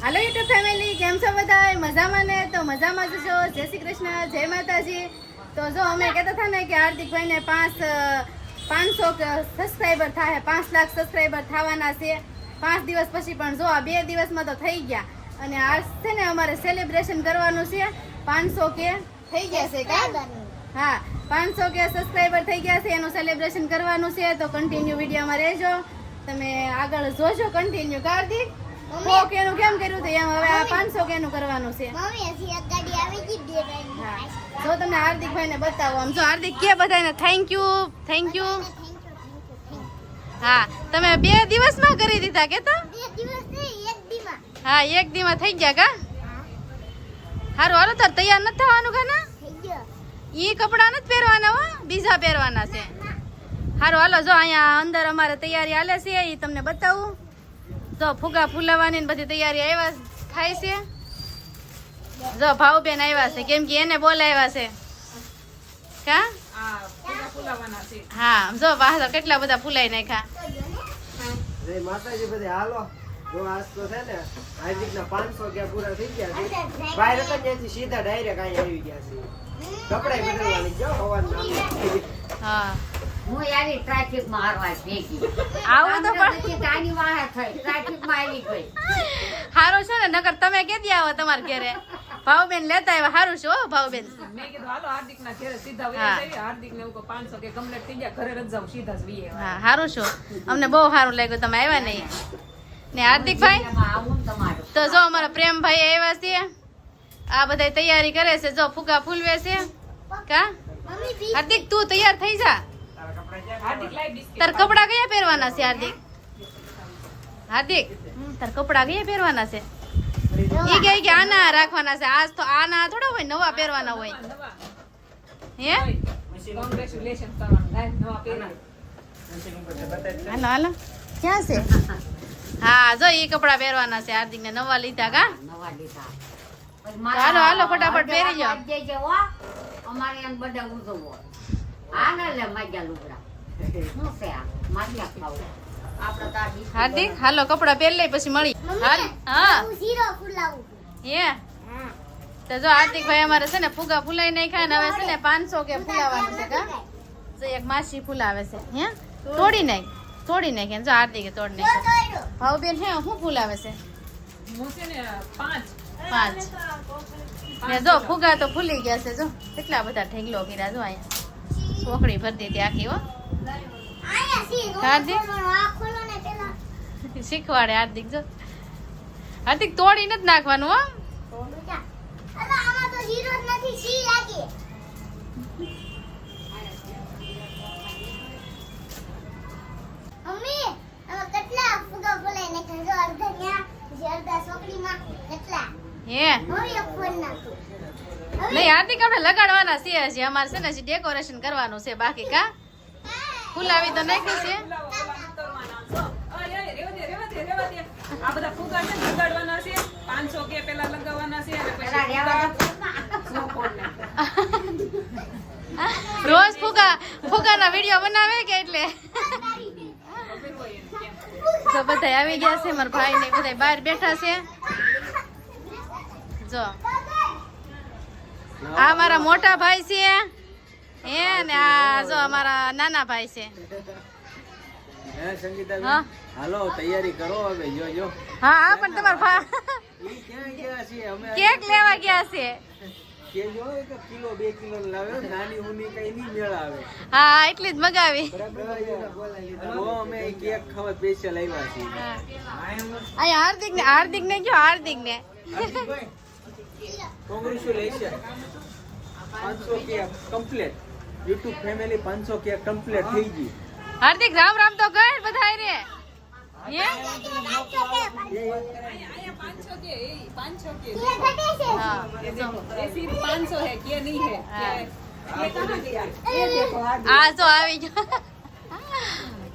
હાલો YouTube family, કેમ છો બધા? મજામાં ને? તો મજામાં જ છો. જય શ્રી કૃષ્ણ, જય માતાજી. તો જો અમે કહેતા હતા ને કે હાર્દિકભાઈને 500 સબસ્ક્રાઈબર થાય, 5 લાખ સબસ્ક્રાઈબર થવાના છે 5 દિવસ પછી. પણ જો આ 2 દિવસમાં તો થઈ ગયા. અને આજ છે ને અમારે સેલિબ્રેશન કરવાનું છે. 500 કે થઈ ગયા છે કા? હા, 500 કે સબસ્ક્રાઈબર થઈ ગયા છે, એનું સેલિબ્રેશન કરવાનું છે. તો કન્ટિન્યુ વિડીયોમાં રહેજો, તમે આગળ જોજો કન્ટિન્યુ. કાર્તિક કોક એનું કેમ કર્યું તો એમ હવે આ 500 કેનું કરવાનું છે. જો તમને હાર્દિકભાઈને બતાવો. આમ જો હાર્દિક કે બધાને થેન્ક યુ. હા, તમે 2 દિવસમાં કરી દીધા કે? તો 2 દિવસ નહીં, 1 દીમાં. હા, 1 દીમાં થઈ ગયા કા? હારું, હાલો તાર તૈયાર નથી થવાનું કા? ના થઈ ગયો. ઈ કપડા નથી પહેરવાના હો, બીજા પહેરવાના છે. હારું, હાલો જો અહીંયા અંદર અમારે તૈયારી હાલે છે, એ તમને બતાવું. જો ફુગા ફૂલાવાની ને બધી તૈયારી આવ્યા થાય છે. જો ભાવબેન આવ્યા છે, કેમ કે એને બોલાવ્યા છે કા? હા, જો બહાર કેટલા બધા ફૂલાઈ નાખ્યા. માતાજી બધે હાલો. જો આજ તો છે ને હાર્દિકના 500 કે પૂરા થઈ ગયા છે. બહાર હતા ત્યાંથી સીધા ડાયરેક્ટ અહીં આવી ગયા છે. કપડાય બદલવાની જો હવાના. હા, હું યારી ટ્રાફિક માં હારવા ભેગી આવું તો પણ પછી તાની વાહે થઈ ટ્રાફિક માં આવી ગઈ. હારું છે ને, નકર તમે કેદી આવો તમારા ઘરે? ભાવબેન લેતા આવ્યા, હારું છે હો ભાવબેન. મેં કીધું હાલો હાર્દિક ના ઘરે સીધા વહી જઈએ. હાર્દિક ને એવું 500 કે કમ્પ્લીટ થઈ ગયા, ઘરે જ જાવ સીધા જ વહી આવ્યા. હા, હારું છો, અમને બહુ સારું લાગ્યું તમે આવ્યા નહીં. ને હાર્દિકભાઈ એમાં આવું ને તમારું તો જો અમારા પ્રેમભાઈ આવ્યા છે, આ બધા તૈયારી કરે છે. જો ફુગા ફૂલવે છે કા? હાર્દિક તું તૈયાર થઈ જા. હાર્દિક લાઈ બિસ્કિટ તાર કપડા કયા પહેરવાના છે હાર્દિક? તાર કપડા કયા પહેરવાના છે? ઈ કે આના રાખવાના છે. આજ તો આના થોડા હોય, નવા પહેરવાના હોય. નવા હે કોંગ્રેચ્યુલેશન કરવાનું લાઈ નવા પહેરા. હાલો હાલો, ક્યાં છે? હા, જો ઈ કપડા પહેરવાના છે હાર્દિક ને, નવા લીધા કા? નવા લીધા. હાલો, હાલો, ફટાફટ પહેરી જાઓ. અમારે એમ બધા ઉજવો આ ને લે માગ્યા લુગડા શું છે આ માગ્યા ખાવું આપણે તો આ બિસ્કિટ હાર્દિક હાલો કપડા પહેરી લઈ પછી મળી. હાલ, હા હું ઝીરો ફૂલાવું. હે તો જો હાર્દિકભાઈ અમારે છે ને ફુગા ફૂલાઈ નાખ્યા ને હવે છે ને 500 કે ફૂલાવાનું છે કા? જો એક માસી ફૂલાવે છે. હે તોડી નાખ જો હાર્દિકે તોડી નાખ્યો. ભાવબેન હે શું ફૂલાવે છે? હું છે ને 5 ને જો ફુગા તો ફૂલી ગયા છે. જો કેટલા બધા ઢેગલો કર્યા. જો અહીંયા ચોકડી ભરી દીધી આખી હો. આયા સી હાર્દિક? આ ખોલો ને પેલા. શીખવાડે હાર્દિક. જો હાર્દિક તોડી નથી નાખવાનું હો. બેટા અલા આમાં તો ઝીરો જ નથી, સી લાગે. મમ્મી આમાં કેટલા ફુગા ફૂલાઈ ને જો અડધા ન્યા જે અડધા ચોકડીમાં કેટલા. હે હવે એક ફોન નાખું. નહીં હાર્દિક આપણે લગાડવાના છે હજી. અમારે છે ને હજી ડેકોરેશન કરવાનું છે બાકી કા? ફૂલાવી તો નાખ્યું છે. આ બધા ફુગા છે ને લગાડવાના છે. 500 કે પેલા લગાવવાના છે અને પેલા પછી રેવા રોજ ફુગાના વિડીયો બનાવે કે એટલે તો બધા આવી ગયા છે. મારા ભાઈ ને બધા બહાર બેઠા છે. જો આ મારા મોટા ભાઈ છે હે ને આ જો અમારા નાના ભાઈ છે. હે સંગીતા હા હાલો તૈયારી કરો હવે. જો હા હા, પણ તમારા ઈ ક્યાં ગયા છે? અમે કેક લેવા ગયા છે. કે જો એક કિલો 2 કિલો લાવ્યો, નાની ઉની કઈ નહીં મેળ આવે. હા, એટલી જ મગાવી. તો અમે કેક ખાવા સ્પેશિયલ આવ્યા છીએ. અહીંયા હાર્દિક ને કયો હાર્દિક ને કોંગ્રેચ્યુલેશન 500 કે કમ્પ્લીટ. YouTube ફેમિલી 500 કે કમ્પ્લીટ થઈ ગઈ. હાર્દિક રામ રામ તો કહે બધા રે. હે અહીંયા 500 કે એ 500 કે હા ये देखो ये सिर्फ 500 है क्या नहीं है क्या है ये कहाँ गया ये देखो આ તો આવી ગયો.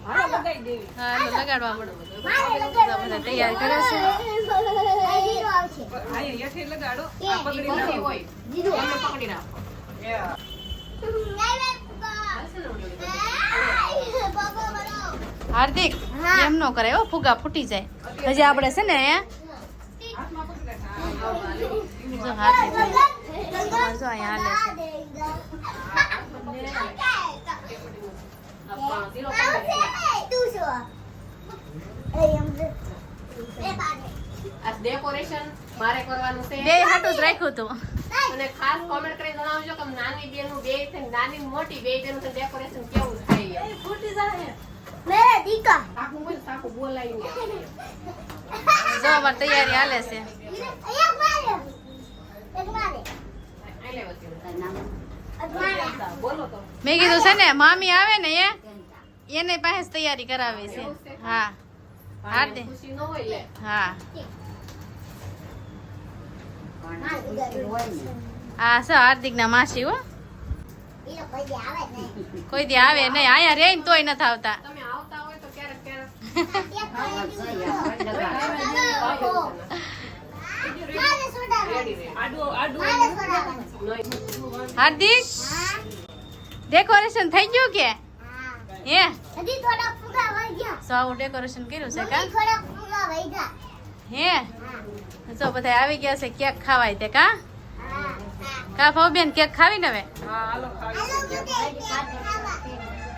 हां लगाई देवी હા એટલે લગાડવા પડે. બધા તૈયાર કરે છે. ઝીરો આવશે. અહીંયા યઠે લગાડો આ પકડી નાખો હોય ઝીરો. એને પકડી નાખો. હાર્દિક એમ નો કરે હો, ફુગા ફૂટી જાય. હજી આપણે છે ને જો હાર્દિક ભાઈ જો અહીંયા હાલે આ ડેકોરેશન મારે કરવાનું છે છે બે હાટું જ રાખ્યું હતું અને ખાસ કોમેન્ટ કરીને જણાવજો કે નાની બેનું બે છે નાની ને મોટી બે બેનું ડેકોરેશન કેવું થાય મેરા દીકા આખું બોલાઈને જો અમારી તૈયારી હાલે છે એક મારે આલે વચ્ચે બોલો તો મેં કીધું છે ને મામી આવે ને એને પાસે જ તૈયારી કરાવી છે હા હાર્દિક ખુશી ન હોય લે હા પણ ખુશી હોય ને. આ છે હાર્દિક ના માસી હો ઈ લોકો જે આવે ને કોઈ દી આવે નહીં અહીંયા રે ને તોય નથી આવતા તમે આવતા હોય તો ક્યારેક ક્યારેક મારે સોડા રેડી રહે મારે સોડા હાર્દિક ડેકોરેશન થઈ ગયું કે હા હે હજી થોડા ફુગા વહી ગયા સો આવું ડેકોરેશન કર્યું છે કા હજી થોડા ફુગા વહી ગયા હે હા જો બધા આવી ગયા છે કેક ખાવાય તે કા હા કા ભાવબેન કેક ખાવી ને હવે હા હાલો ખાવી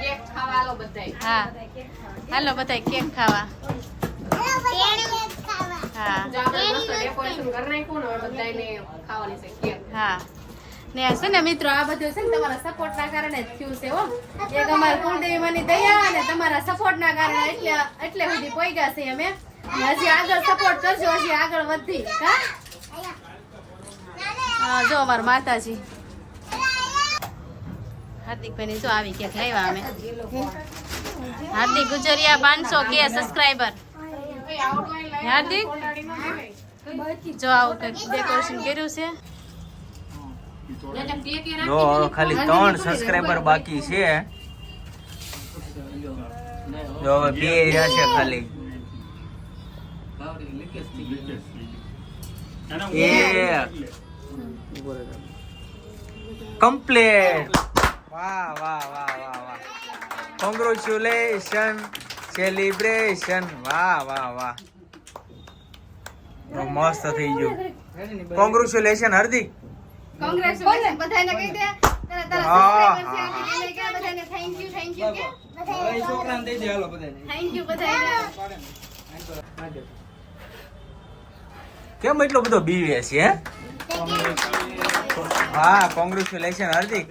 કેક ખાવા હાલો બધાય હા હાલો બધા કેક ખાવા હા જો આપણે મસ્ત ડેકોરેશન કરી નાખ્યું ને હવે બધાયને ખાવાની છે કેક હા ને છે ને મિત્રો આ બધું છે ને તમારા સપોર્ટ ના કારણે જ થયું છે હો એક અમારા કુળદેવી માની દયા અને તમારા સપોર્ટ ના કારણે એટલે સુધી પહોંચ્યા છે અમે અને હજી આગળ સપોર્ટ કરજો હજી આગળ વધી કા હા જો અમારા માતાજી હાર્દિકભાઈ ની જો આવી કેક લાવ્યા અમે હાર્દિક ગુજરિયા 500 કે સબસ્ક્રાઇબર હાર્દિક જો આવું કંઈક ડેકોરેશન કર્યું છે જો હવે ખાલી 3 સબસ્ક્રાઇબર બાકી છે જો હવે 2 રહ્યા છે ખાલી કમ્પ્લીટ વાહ વાહ વાહ વાહ વાહ કોંગ્રેચ્યુલેશન સેલિબ્રેશન વાહ વાહ વાહ મસ્ત થઈ ગયું કોંગ્રેચ્યુલેશન હાર્દિક કોંગ્રેચ્યુલેશન બધાને કહી દે તારા હા, સબસ્ક્રાઇબર છે હા. એને કે બધાને થેન્ક યુ કે છોકરાને દઈ દે હાલો બધાને થેન્ક યુ બધાને કેમ એટલો બધો બીવે છે હે હા કોંગ્રેચ્યુલેશન હાર્દિક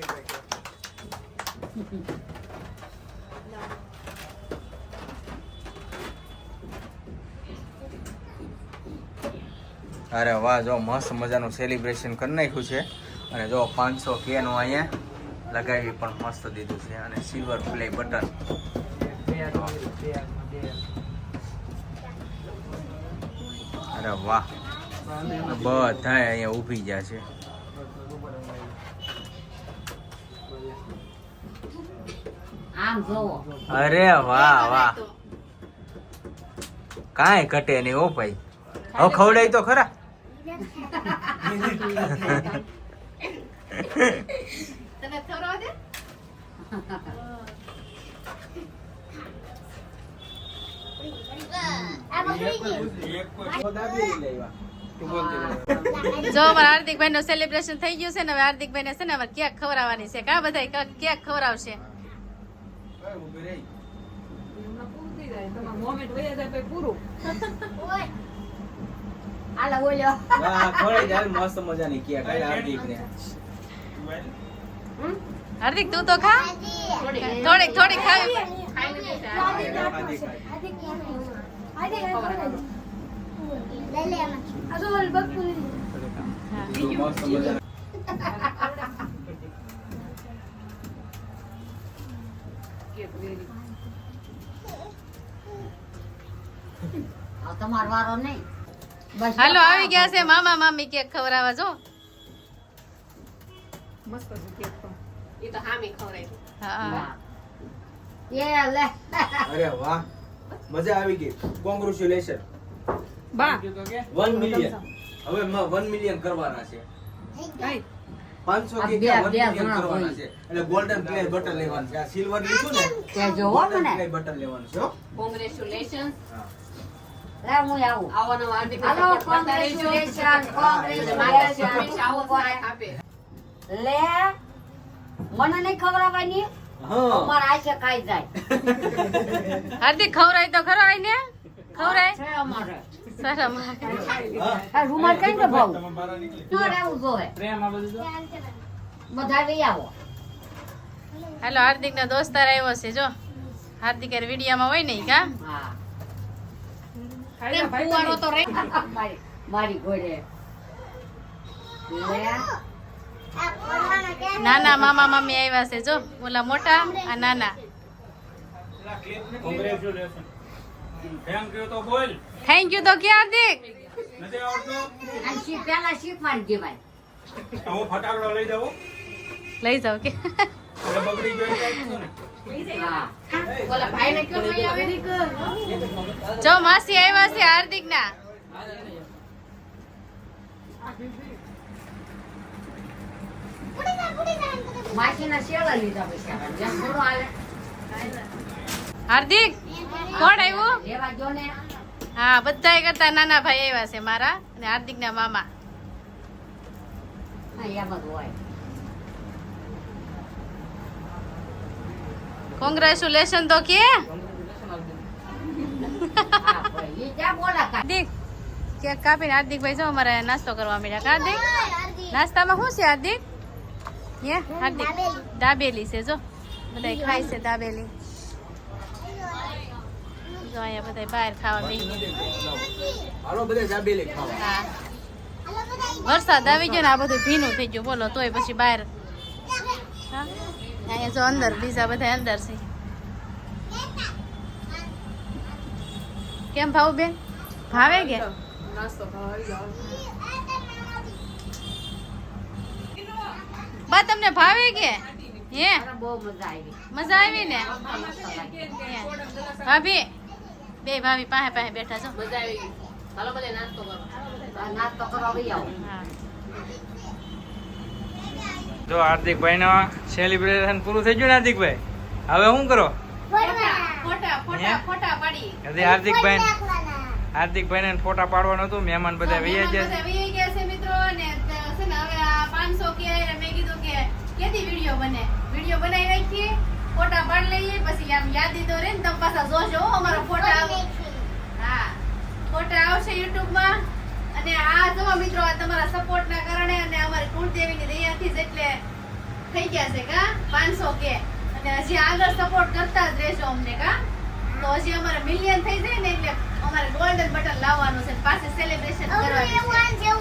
અરે વાહ જો મસ્ત મજાનું સેલિબ્રેશન કરી નાખ્યું છે અને જો 500K નું અહીંયા લગાવી પણ મસ્ત દીધું છે અને સિલ્વર પ્લે બટન અરે વાહ બધા અહીંયા ઊભી ગયા છે આમ જોવો અરે વાહ વાહ કાંઈ ઘટે નહીં ઓ ભાઈ હવે ખવડાય તો ખરા તને ખવડાવવા દે જો અમારા હાર્દિકભાઈ નું સેલિબ્રેશન થઈ ગયું છે ને હવે હાર્દિકભાઈ ને છે ને હવે કેક ખવડાવવાની છે કા બધા કેક ખવડાવશે મોમેન્ટ વહી જાય પછી પૂરું આલા બોલ્યો મસ્ત મજાની કેક હાર્દિકને હાર્દિક તું તો ખા થોડીક થોડીક ખાવી ખાઈને જશે લઈ લે કેક રેડી આ તમારો વારો નહીં બસ હાલો આવી ગયા છે મામા મામી કેક ખવડાવવા જો મસ્ત છે કેક તો એ તો હામી ખવડાવી હા એ લે અરે વાહ મજા આવી ગઈ કોંગ્રેચ્યુલેશન બા 1 મિલિયન હવે 1 મિલિયન કરવાના છે કઈ 500 કે બે 1 મિલિયન જણા કરવાના હોય. છે એટલે ગોલ્ડન પ્લે બટન લેવાનું છે આ સિલ્વર લીધું ને તે જોવો golden મને play બટન લેવાનું છે હો. કોંગ્રેચ્યુલેશન હા. લે હું આવું આવો નવો હાર્દિક હાલો કોંગ્રેચ્યુલેશન આપે લે મને નહીં ખવડાવવાની અમારે આશે ખાઈ જાય હાર્દિક ખવરાય તો ખરો આઈને ખવરાય છે અમારે શરમ આ રૂમાલ કઈ ને ભાવ તો રહેવું જોવે બધા લઈ આવો હાલો હાર્દિક ના દોસ્તાર આવ્યો છે જો હાર્દિક વિડીયામાં હોય ને ઈ કા હા ખાઈ ભાઈ ફુવારો તો રહી મારી ઘોડે લે આ ફોનમાં કે નાના મામા મામી આવ્યા છે જો ઓલા મોટા આ નાના કોંગ્રેચ્યુલેશન થેન્ક યુ તો બોલ થેન્ક યુ તો કે હાર્દિક નથી આવડતું અને પેલા શીખવાડી દેવાય હું ફટાકડો લઈ જાઉં લઈ જાવ કે એટલે બગડી ગયો એટલે હા ઓલા ભાઈને કયો નહીં આવે જો માસી આવ્યા છે હાર્દિક ના માસીના શેલા લીધા પૈસા જેમ થોડો હાલે હાર્દિક કોણ આવ્યું લેવા જો ને હા બધા કરતા નાના ભાઈ આવ્યા છે મારા અને હાર્દિક ના મામા હા એમ જ હોય કોંગ્રેચ્યુલેશન તો કે હા ભાઈ એ ક્યાં બોલા કાંઈ? હાર્દિક કેક કાપીને હાર્દિકભાઈ જો અમારે નાસ્તો કરવા મળ્યા હાર્દિક નાસ્તામાં શું છે હાર્દિક હે હાર્દિક દાબેલી છે જો બધા ખાય છે દાબેલી જો અહીંયા બધા બહાર ખાવા બેસી હાલો બધે દાબેલી ખાવા હા વરસાદ આવી ગયો ને આ બધું ભીનું થઈ ગયું બોલો તોય પછી બહાર હા અહીંયા જો અંદર બીજા બધા અંદર છે કેમ ભાવ બેન ભાવે કે નાસ્તો ખાવા આવી જાવ બા તમને ભાવે કે હે મને બહુ મજા આવી મજા આવી ને હે. ભાભી બે ભાભી પાસે પાસે બેઠા છો મજા આવી ગઈ હાલો બધે નાસ્તો કરો નાસ્તો કરવા આવી આવો હા જો હાર્દિકભાઈ નો સેલિબ્રેશન પૂરું થઈ ગયું ને હાર્દિકભાઈ હવે શું કરો ફોટા ફોટા પાડી હજી હાર્દિકભાઈ ને ફોટા પાડવાનું હતું મહેમાન બધા વૈયા ગયા છે. વહી ગયા છે મિત્રો ને છે ને હવે આ 500 કે આયા મેં કીધું કે કેદી વિડિયો બનાવી રાખીએ ફોટા પાડી લઈએ પછી આમ યાદી તો રે ને તમે પાછા જોશો હો અમારા ફોટા હા ફોટા આવશે YouTube માં અને આ જો મિત્રો આ તમારા સપોર્ટ ના કારણે અને અમારી કુળદેવીની દયાથી જ એટલે થઈ ગયા છે કા 500 કે અને હજી આગળ સપોર્ટ કરતા જ રહેશો અમને કા તો હજી અમારે મિલિયન થઈ જાય ને એટલે અમારે ગોલ્ડન બટન લાવવાનું છે પાછી સેલિબ્રેશન કરવાનું છે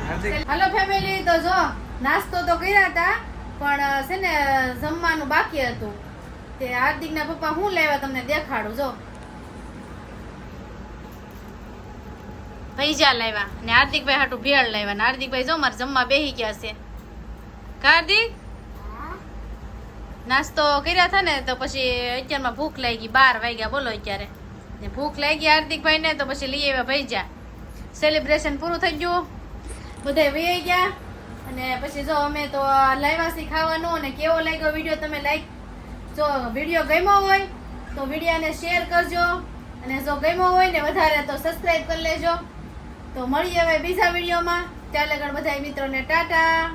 હાર્દિક હેલો ફેમિલી તો જો નાસ્તો તો કર્યા હતા પણ છે ને જમવાનું બાકી હતું તે હાર્દિક ના પપ્પા હું લાવ્યા તમને દેખાડું જો પૈસા લાવ્યા ને હાર્દિકભાઈ હાટું ભેળ લાવ્યા ને હાર્દિકભાઈ જો મારે જમવા બેહી ગયા છે હાર્દિક નાસ્તો કર્યા હતા ને તો પછી અત્યારમાં ભૂખ લાગી 12 વાગ્યા બોલો અત્યારે ને ભૂખ લાગી હાર્દિકભાઈ ને તો પછી લઈ આવ્યા ભૈજા સેલિબ્રેશન પૂરું થઈ ગયું બધા વહી ગયા અને પછી જો અમે તો લાવ્યા છીએ ખાવાનું અને કેવો લાગ્યો વિડીયો તમે લાઈક જો વિડીયો ગમ્યો હોય તો વિડીયોને શેર કરજો અને જો ગમ્યો હોય ને વધારે તો સબસ્ક્રાઇબ કરી લેજો તો મળીએ હવે બીજા વિડીયોમાં ત્યાં લગન બધા મિત્રોને ટાટા